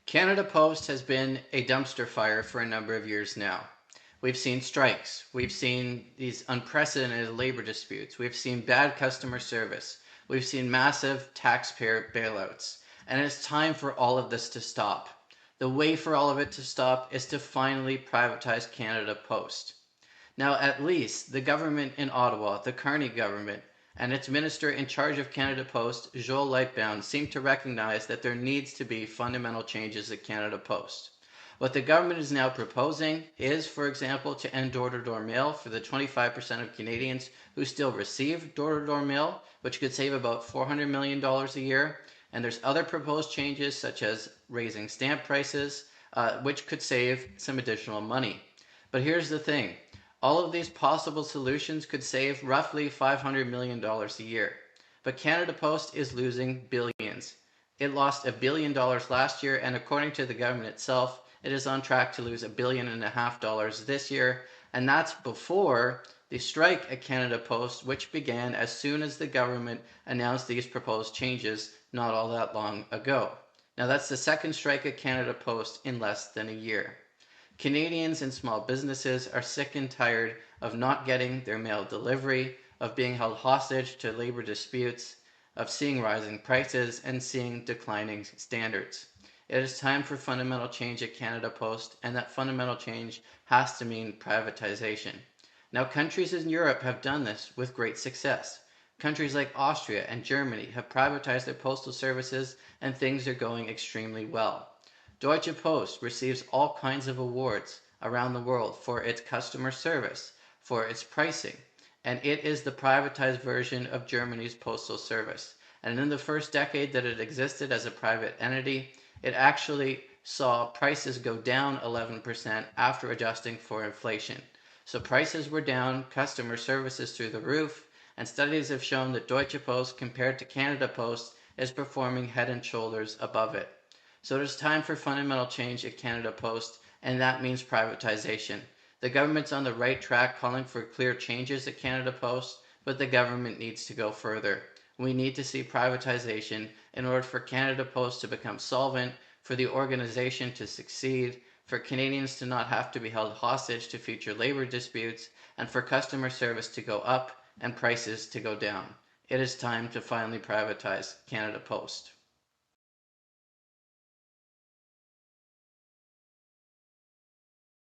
Canada Post has been a dumpster fire for a number of years now. We've seen strikes. We've seen these unprecedented labor disputes. We've seen bad customer service. We've seen massive taxpayer bailouts. And it's time for all of this to stop. The way for all of it to stop is to finally privatize Canada Post. Now, at least the government in Ottawa, the Carney government, and its minister in charge of Canada Post, Joel Lightbound, seem to recognize that there needs to be fundamental changes at Canada Post. What the government is now proposing is, for example, to end door-to-door mail for the 25% of Canadians who still receive door-to-door mail, which could save about $400 million a year. And there's other proposed changes, such as raising stamp prices, which could save some additional money. But here's the thing. All of these possible solutions could save roughly $500 million a year. But Canada Post is losing billions. It lost $1 billion last year, and according to the government itself, it is on track to lose $1.5 billion this year, and that's before the strike at Canada Post, which began as soon as the government announced these proposed changes not all that long ago. Now that's the second strike at Canada Post in less than a year. Canadians and small businesses are sick and tired of not getting their mail delivery, of being held hostage to labor disputes, of seeing rising prices, and seeing declining standards. It is time for fundamental change at Canada Post, and that fundamental change has to mean privatization. Now, countries in Europe have done this with great success. Countries like Austria and Germany have privatized their postal services, and things are going extremely well. Deutsche Post receives all kinds of awards around the world for its customer service, for its pricing, and it is the privatized version of Germany's postal service. And in the first decade that it existed as a private entity, it actually saw prices go down 11% after adjusting for inflation. So prices were down, customer services through the roof, and studies have shown that Deutsche Post compared to Canada Post is performing head and shoulders above it. So it is time for fundamental change at Canada Post, and that means privatization. The government's on the right track calling for clear changes at Canada Post, but the government needs to go further. We need to see privatization in order for Canada Post to become solvent, for the organization to succeed, for Canadians to not have to be held hostage to future labor disputes, and for customer service to go up and prices to go down. It is time to finally privatize Canada Post.